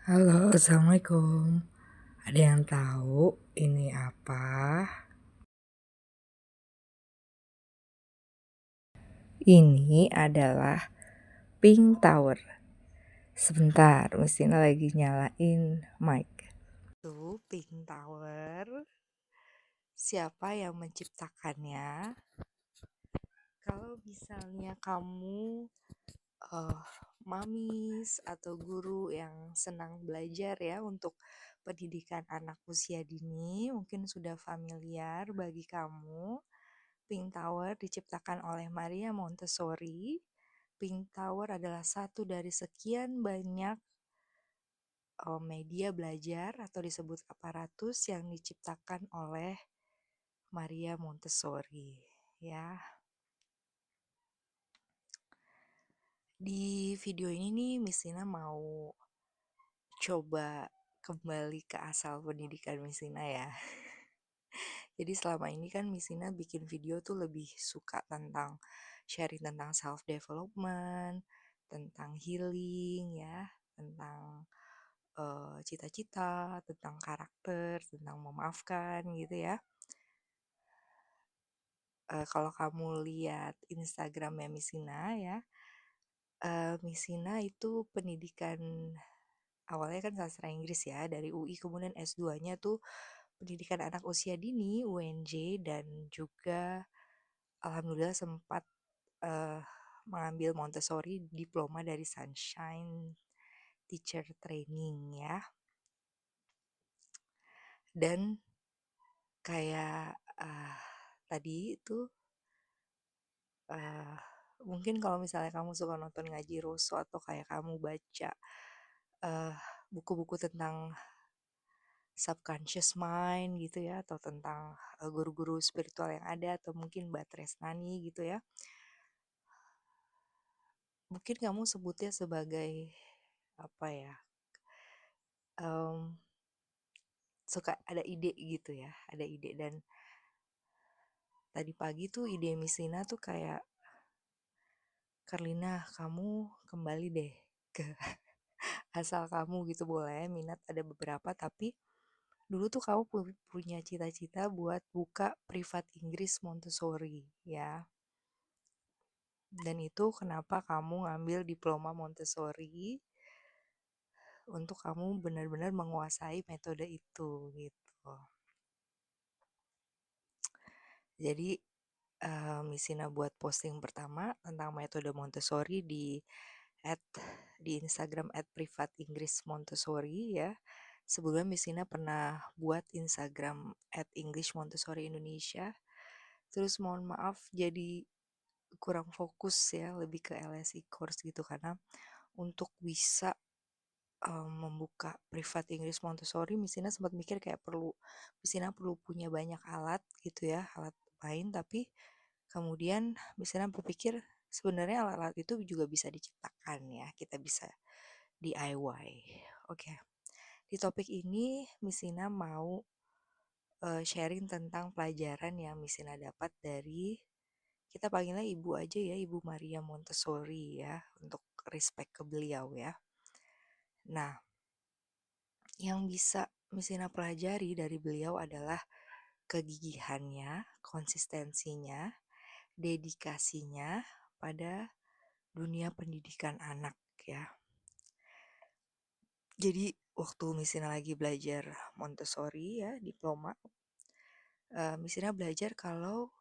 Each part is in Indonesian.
Halo, assalamualaikum. Ada yang tahu ini apa? Ini adalah Pink Tower. Sebentar, mesinnya lagi nyalain mic. Tuh, Pink Tower. Siapa yang menciptakannya? Kalau misalnya kamu uh, mamis atau guru yang senang belajar ya untuk pendidikan anak usia dini, mungkin sudah familiar bagi kamu. Pink Tower diciptakan oleh Maria Montessori. Pink Tower adalah satu dari sekian banyak media belajar atau disebut aparatus yang diciptakan oleh Maria Montessori. Ya, di video ini nih Miss Ina mau coba kembali ke asal pendidikan Miss Ina ya. Jadi selama ini kan Miss Ina bikin video tuh lebih suka tentang sharing tentang self development, tentang healing ya, tentang cita-cita, tentang karakter, tentang memaafkan gitu ya. Kalau kamu lihat Instagramnya Miss Ina ya, Miss Ina itu pendidikan awalnya kan sastra Inggris ya dari UI, kemudian S2-nya tuh pendidikan anak usia dini UNJ, dan juga alhamdulillah sempat uh, mengambil Montessori diploma dari Sunshine Teacher Training ya. Dan kayak tadi itu uh, mungkin kalau misalnya kamu suka nonton Ngaji Roso atau kayak kamu baca uh, buku-buku tentang subconscious mind gitu ya, atau tentang guru-guru spiritual yang ada, atau mungkin Mbak Tresnani gitu ya, mungkin kamu sebutnya sebagai apa ya, um, suka ada ide gitu ya, ada ide. Dan tadi pagi tuh ide Misina tuh kayak, Karlina kamu kembali deh ke asal kamu gitu, boleh minat ada beberapa, tapi dulu tuh kamu punya cita-cita buat buka privat Inggris Montessori ya. Dan itu kenapa kamu ngambil diploma Montessori, untuk kamu benar-benar menguasai metode itu gitu. Jadi Misina buat posting pertama tentang metode Montessori at, di Instagram @privatinggrismontessori ya. Sebelumnya Misina pernah buat Instagram @englishmontessori Indonesia. Terus mohon maaf jadi kurang fokus ya, lebih ke LSI course gitu, karena untuk bisa membuka privat Inggris Montessori, Misina sempat mikir kayak Misina perlu punya banyak alat gitu ya, alat main, tapi kemudian Misina berpikir sebenarnya alat-alat itu juga bisa diciptakan ya, kita bisa DIY. Oke. Di topik ini Misina mau sharing tentang pelajaran yang Misina dapat dari, kita panggilnya Ibu aja ya, Ibu Maria Montessori ya, untuk respect ke beliau ya. Nah, yang bisa Misina pelajari dari beliau adalah kegigihannya, konsistensinya, dedikasinya pada dunia pendidikan anak ya. Jadi waktu Misina lagi belajar Montessori ya, diploma, Misina belajar kalau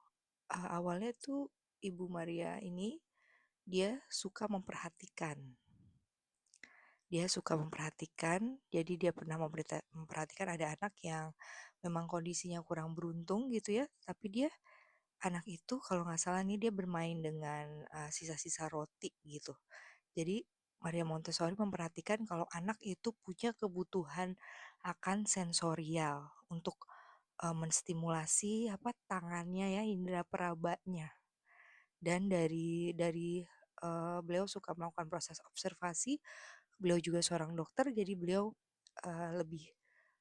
awalnya tuh Ibu Maria ini dia suka memperhatikan. Dia suka memperhatikan, jadi dia pernah memperhatikan ada anak yang memang kondisinya kurang beruntung gitu ya, tapi anak itu kalau nggak salah nih dia bermain dengan sisa-sisa roti gitu. Jadi Maria Montessori memperhatikan kalau anak itu punya kebutuhan akan sensorial untuk menstimulasi tangannya ya, indera perabanya. Dan dari beliau suka melakukan proses observasi. Beliau juga seorang dokter, jadi beliau lebih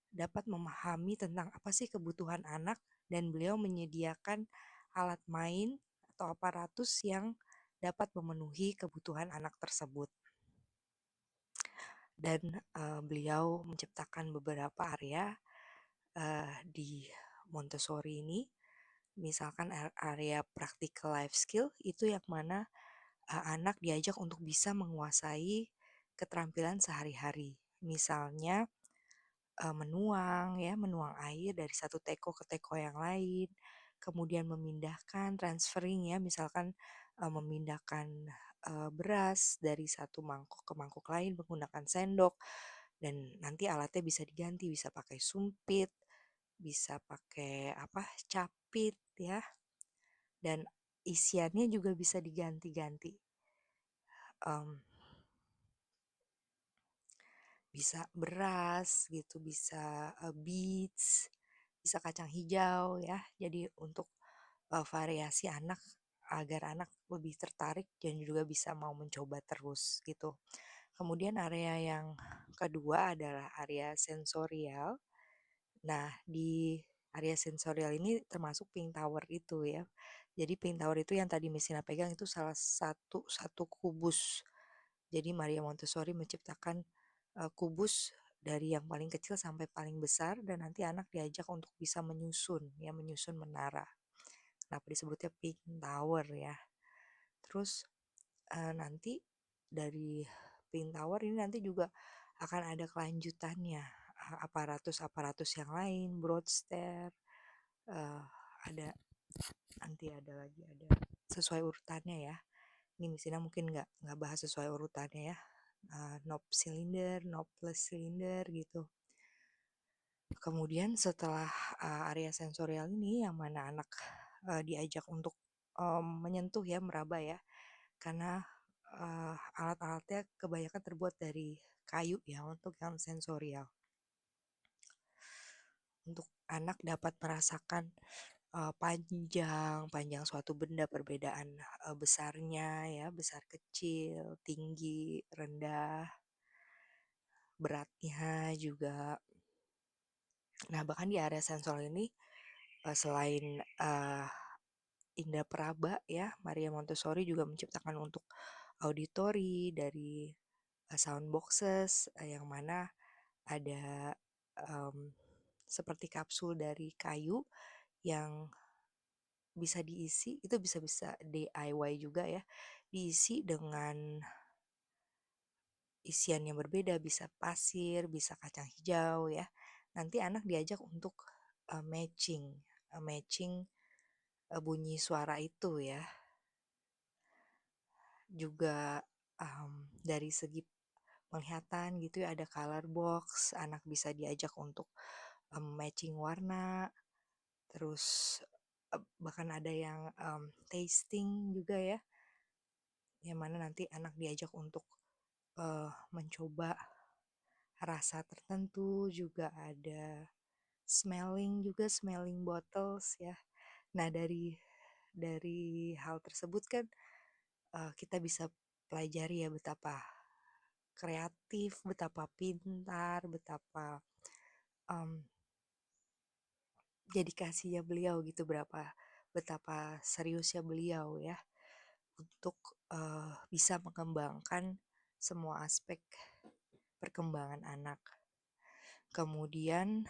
dapat memahami tentang apa sih kebutuhan anak, dan beliau menyediakan alat main atau aparatus yang dapat memenuhi kebutuhan anak tersebut. dan beliau menciptakan beberapa area di Montessori ini, misalkan area practical life skill itu yang mana anak diajak untuk bisa menguasai keterampilan sehari-hari. Misalnya menuang air dari satu teko ke teko yang lain, kemudian memindahkan transferring ya, misalkan memindahkan beras dari satu mangkok ke mangkok lain menggunakan sendok, dan nanti alatnya bisa diganti, bisa pakai sumpit, bisa pakai capit ya, dan isiannya juga bisa diganti-ganti. Um, Bisa beras gitu, bisa beets, bisa kacang hijau ya. Jadi untuk variasi anak agar anak lebih tertarik dan juga bisa mau mencoba terus gitu. Kemudian area yang kedua adalah area sensorial. Nah, di area sensorial ini termasuk pink tower itu ya. Jadi pink tower itu yang tadi Messina pegang itu salah satu kubus. Jadi Maria Montessori menciptakan kubus dari yang paling kecil sampai paling besar, dan nanti anak diajak untuk bisa menyusun ya, menyusun menara. Kenapa disebutnya pink tower ya. Terus nanti dari pink tower ini nanti juga akan ada kelanjutannya, aparatus-aparatus yang lain, broad stair, ada nanti ada lagi ada sesuai urutannya ya. Ini misalnya mungkin nggak bahas sesuai urutannya ya. Knob cylinder, knobless cylinder gitu. Kemudian setelah area sensorial ini yang mana anak diajak untuk menyentuh ya, meraba ya, karena alat-alatnya kebanyakan terbuat dari kayu ya untuk yang sensorial. Untuk anak dapat merasakan panjang suatu benda, perbedaan besarnya ya, besar kecil, tinggi, rendah, beratnya juga. Nah, bahkan di area sensor ini selain indra peraba ya, Maria Montessori juga menciptakan untuk auditori dari sound boxes yang mana ada seperti kapsul dari kayu yang bisa diisi, itu bisa DIY juga ya, diisi dengan isian yang berbeda, bisa pasir, bisa kacang hijau ya. Nanti anak diajak untuk matching bunyi suara itu ya. Juga dari segi penglihatan gitu ya, ada color box, anak bisa diajak untuk matching warna, terus bahkan ada yang tasting juga ya, yang mana nanti anak diajak untuk mencoba rasa tertentu, juga ada smelling bottles ya. Nah, dari hal tersebut kan kita bisa pelajari ya betapa kreatif, betapa pintar, betapa dedikasinya beliau gitu, betapa seriusnya beliau ya untuk bisa mengembangkan semua aspek perkembangan anak. Kemudian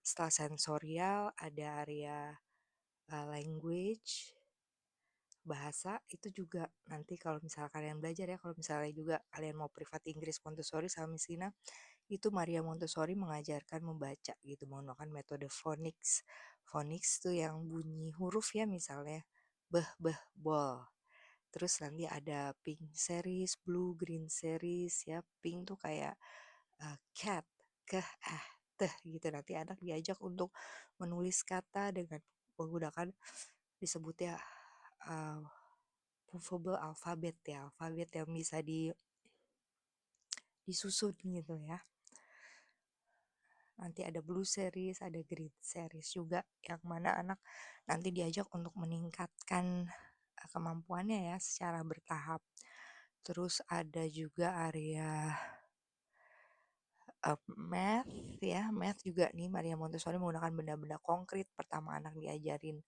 setelah sensorial ada area language, bahasa. Itu juga nanti kalau misalnya kalian belajar ya, kalau misalnya juga kalian mau privat Inggris Montessori sama Miss Lina, itu Maria Montessori mengajarkan membaca gitu menggunakan metode phonics. Phonics tuh yang bunyi huruf ya, misalnya beh beh bol. Terus nanti ada pink series, blue green series ya. Pink tuh kayak cat, keh, teh gitu. Nanti anak diajak untuk menulis kata dengan menggunakan disebutnya movable alfabet ya, alfabet yang bisa disusun gitu ya. Nanti ada blue series, ada green series juga, yang mana anak nanti diajak untuk meningkatkan kemampuannya ya secara bertahap. Terus ada juga area math ya, math juga nih Maria Montessori menggunakan benda-benda konkret. Pertama anak diajarin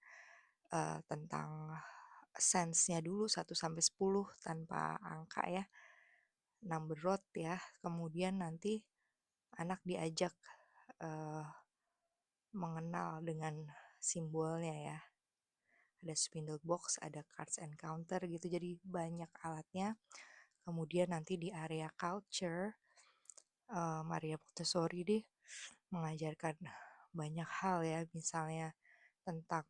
tentang sense-nya dulu 1 sampai 10 tanpa angka ya. number road ya. Kemudian nanti anak diajak eh, mengenal dengan simbolnya ya. Ada spindle box, ada cards and counter gitu. Jadi banyak alatnya. Kemudian nanti di area culture, Maria Montessori deh mengajarkan banyak hal ya, misalnya tentang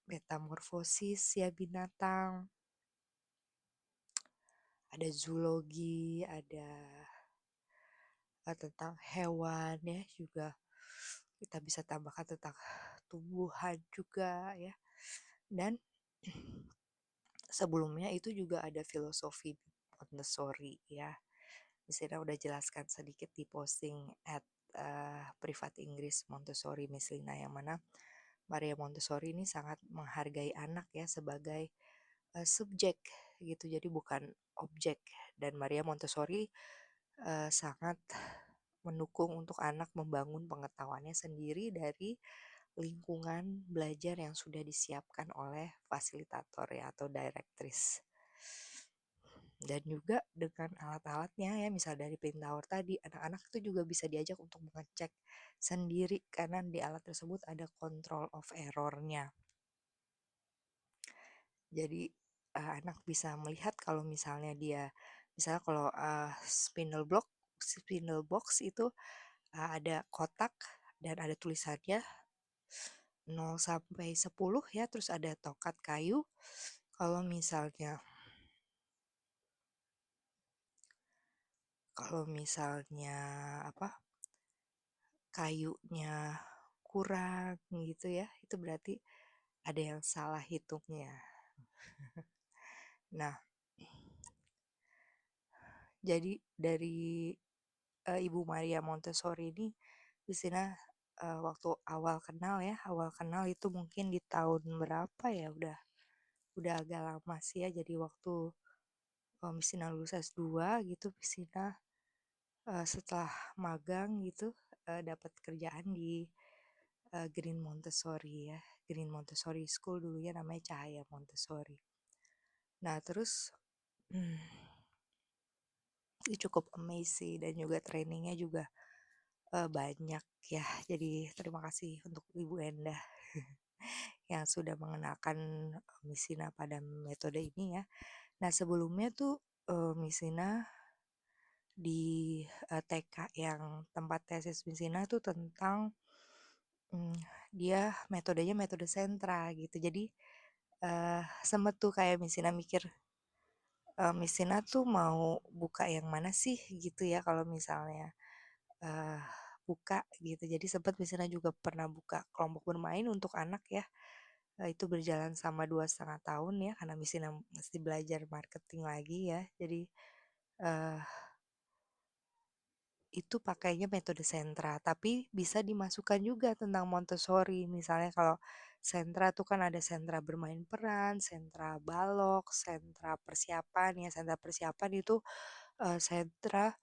metamorfosis ya binatang, ada zoologi, ada tentang hewan ya juga kita bisa tambahkan tentang tumbuhan juga ya. Dan sebelumnya itu juga ada filosofi Montessori ya. Di sini udah jelaskan sedikit di posting at privat Inggris Montessori Miss Lina, yang mana Maria Montessori ini sangat menghargai anak ya sebagai subjek gitu, jadi bukan objek. Dan Maria Montessori sangat mendukung untuk anak membangun pengetahuannya sendiri dari lingkungan belajar yang sudah disiapkan oleh fasilitator ya atau directrice. Dan juga dengan alat-alatnya ya, misal dari Pin Tower tadi, anak-anak itu juga bisa diajak untuk mengecek sendiri karena di alat tersebut ada control of error-nya. Jadi anak bisa melihat kalau misalnya kalau spindle box itu ada kotak dan ada tulisannya 0 sampai 10 ya, terus ada tokat kayu. Kalau misalnya apa kayunya kurang gitu ya, itu berarti ada yang salah hitungnya. Nah, jadi dari Ibu Maria Montessori ini di sini waktu awal kenal itu mungkin di tahun berapa ya, udah agak lama sih ya. Jadi waktu Miss Tina lulus S2 gitu, Miss Tina setelah magang gitu dapat kerjaan di Green Montessori ya. Green Montessori School dulunya namanya Cahaya Montessori. Nah terus itu cukup amazing dan juga trainingnya juga banyak ya. Jadi terima kasih untuk Ibu Endah yang sudah mengenalkan Miss Tina pada metode ini ya. Nah sebelumnya tuh Miss Tina di TK yang tempat tesis Miss Tina tuh tentang dia metodenya metode sentra gitu. Jadi sempet tuh kayak Miss Tina mikir, Miss Tina tuh mau buka yang mana sih gitu ya kalau misalnya uh, buka gitu. Jadi sempat Miss Tina juga pernah buka kelompok bermain untuk anak ya. Itu berjalan sama 2,5 tahun ya karena Miss Tina mesti belajar marketing lagi ya. Jadi uh, itu pakainya metode sentra, tapi bisa dimasukkan juga tentang Montessori. Misalnya kalau sentra tuh kan ada sentra bermain peran, sentra balok, sentra persiapan ya. Sentra persiapan itu sentra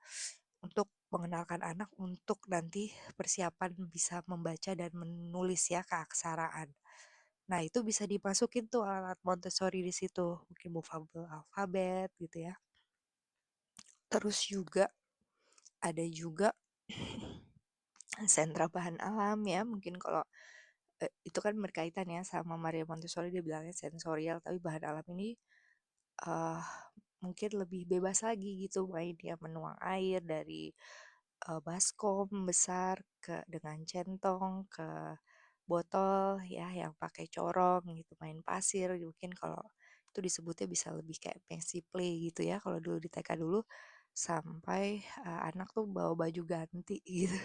untuk mengenalkan anak untuk nanti persiapan bisa membaca dan menulis ya keaksaraan. Nah, itu bisa dimasukin tuh alat Montessori di situ, mungkin movable alfabet gitu ya. Terus juga ada juga sentra bahan alam ya, mungkin kalau itu kan berkaitan ya sama Maria Montessori, dia bilangnya sensorial, tapi bahan alam ini uh, mungkin lebih bebas lagi gitu main dia menuang air dari baskom besar dengan centong ke botol ya yang pakai corong gitu, main pasir mungkin kalau itu disebutnya bisa lebih kayak fancy play gitu ya kalau dulu di TK dulu, sampai anak tuh bawa baju ganti gitu.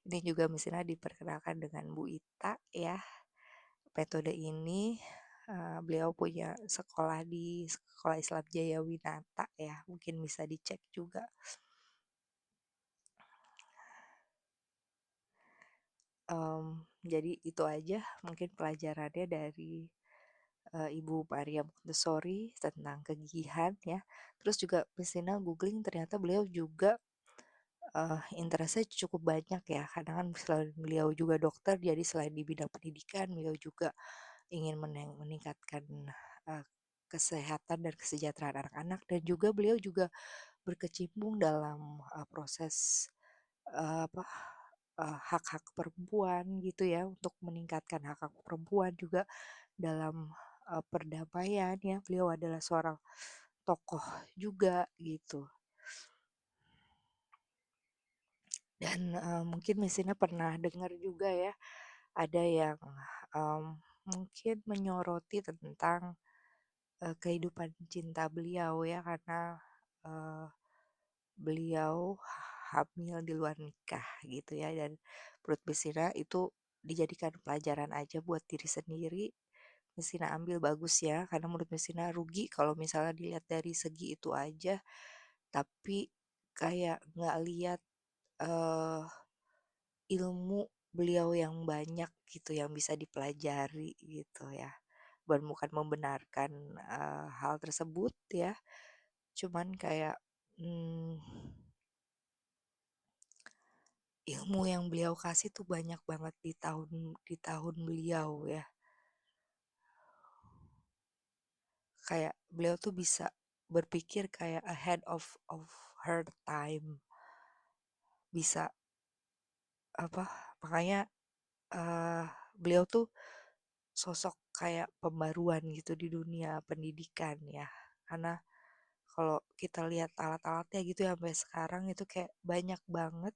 Ini juga misalnya diperkenalkan dengan Bu Ita ya. Metode ini beliau punya sekolah di Sekolah Islam Jaya Winata ya, mungkin bisa dicek juga. Jadi itu aja mungkin pelajarannya dari Ibu Maria Montessori tentang kegigihan ya. Terus juga Miss Ina googling ternyata beliau juga interestnya cukup banyak ya. Karena kan selain beliau juga dokter, jadi selain di bidang pendidikan, beliau juga ingin meningkatkan uh, kesehatan dan kesejahteraan anak-anak, dan juga beliau juga berkecimpung dalam proses apa hak-hak perempuan gitu ya, untuk meningkatkan hak-hak perempuan juga dalam perdamaian ya. Beliau adalah seorang tokoh juga gitu. Dan mungkin Messina pernah dengar juga ya, ada yang mungkin menyoroti tentang kehidupan cinta beliau ya, karena uh, beliau hamil di luar nikah gitu ya, dan menurut Messina itu dijadikan pelajaran aja buat diri sendiri. Messina ambil bagus ya, karena menurut Messina rugi kalau misalnya dilihat dari segi itu aja, tapi kayak nggak lihat eh, ilmu beliau yang banyak gitu yang bisa dipelajari gitu ya. Bukan membenarkan hal tersebut ya, cuman kayak hmm, ilmu yang beliau kasih tuh banyak banget di tahun beliau ya. Kayak beliau tuh bisa berpikir kayak ahead of her time, bisa apa, makanya eh, beliau tuh sosok kayak pembaruan gitu di dunia pendidikan ya. Karena kalau kita lihat alat-alatnya gitu ya sampai sekarang itu kayak banyak banget,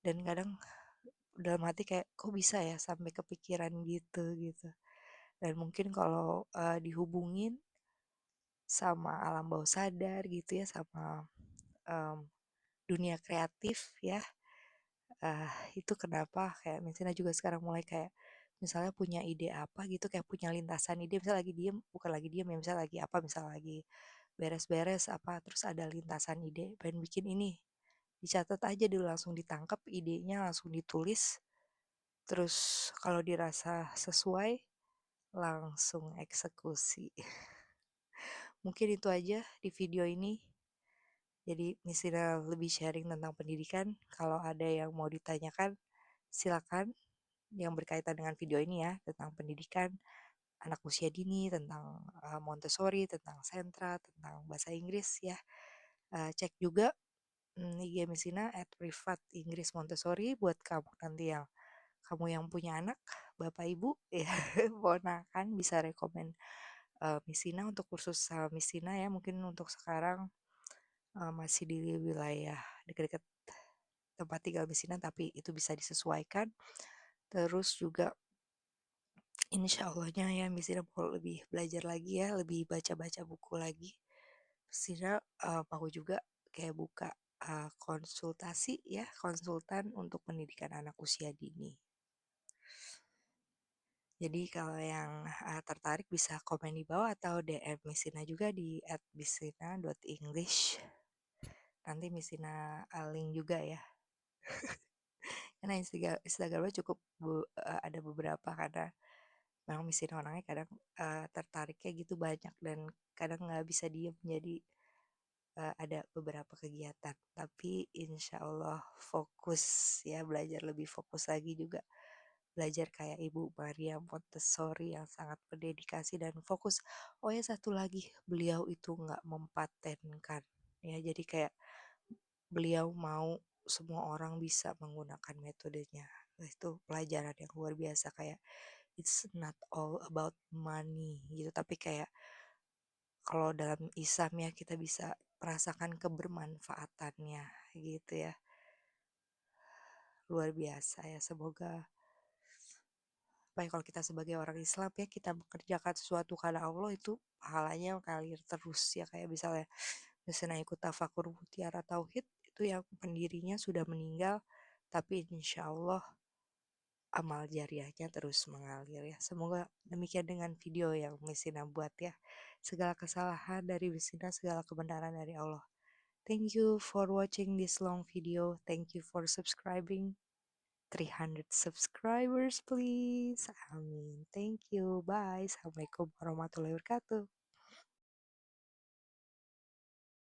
dan kadang dalam hati kayak kok bisa ya sampai kepikiran gitu gitu. Dan mungkin kalau dihubungin sama alam bawah sadar gitu ya, sama em, dunia kreatif ya, itu kenapa kayak misalnya juga sekarang mulai kayak misalnya punya ide apa gitu, kayak punya lintasan ide, misalnya lagi diem, bukan lagi diem ya, misalnya lagi apa, misalnya lagi beres-beres apa, terus ada lintasan ide pengen bikin ini, dicatat aja dulu, langsung ditangkap idenya, langsung ditulis, terus kalau dirasa sesuai langsung eksekusi. Mungkin itu aja di video ini. Jadi misalnya lebih sharing tentang pendidikan. Kalau ada yang mau ditanyakan, silakan, yang berkaitan dengan video ini ya, tentang pendidikan anak usia dini, tentang Montessori, tentang sentra, tentang bahasa Inggris ya. Cek juga IG Messina @privat Inggris Montessori buat kamu yang punya anak, bapak ibu ya, ponakan, bisa rekomen Messina untuk kursus Messina ya. Mungkin untuk sekarang masih di wilayah dekat-dekat tempat tinggal Messina, tapi itu bisa disesuaikan. Terus juga insya Allahnya ya Messina mau lebih belajar lagi ya, lebih baca-baca buku lagi. Messina mau juga kayak buka konsultasi ya, konsultan untuk pendidikan anak usia dini. Jadi kalau yang tertarik bisa komen di bawah atau DM Messina juga di @messina.english. Nanti Messina link juga ya. Karena Instagramnya cukup ada beberapa, karena memang Messina orangnya kadang tertariknya gitu banyak, dan kadang nggak bisa diem, jadi ada beberapa kegiatan. Tapi insya Allah fokus ya, belajar lebih fokus lagi juga. Belajar kayak Ibu Maria Montessori yang sangat berdedikasi dan fokus. Oh ya, satu lagi, beliau itu nggak mempatenkan ya, jadi kayak beliau mau semua orang bisa menggunakan metodenya. Itu pelajaran yang luar biasa, kayak it's not all about money gitu, tapi kayak kalau dalam Islam ya kita bisa merasakan kebermanfaatannya gitu ya. Luar biasa ya, semoga supaya kalau kita sebagai orang Islam ya, kita mengerjakan sesuatu karena Allah, itu pahalanya ngalir terus ya. Kayak misalnya ikut tafakur mutiara tauhid, itu yang pendirinya sudah meninggal, tapi insya Allah amal jariahnya terus mengalir ya. Semoga demikian dengan video yang Messina buat ya. Segala kesalahan dari Messina, segala kebenaran dari Allah. Thank you for watching this long video. Thank you for subscribing. 300 subscribers please. Amin. Thank you. Bye. Assalamualaikum warahmatullahi wabarakatuh.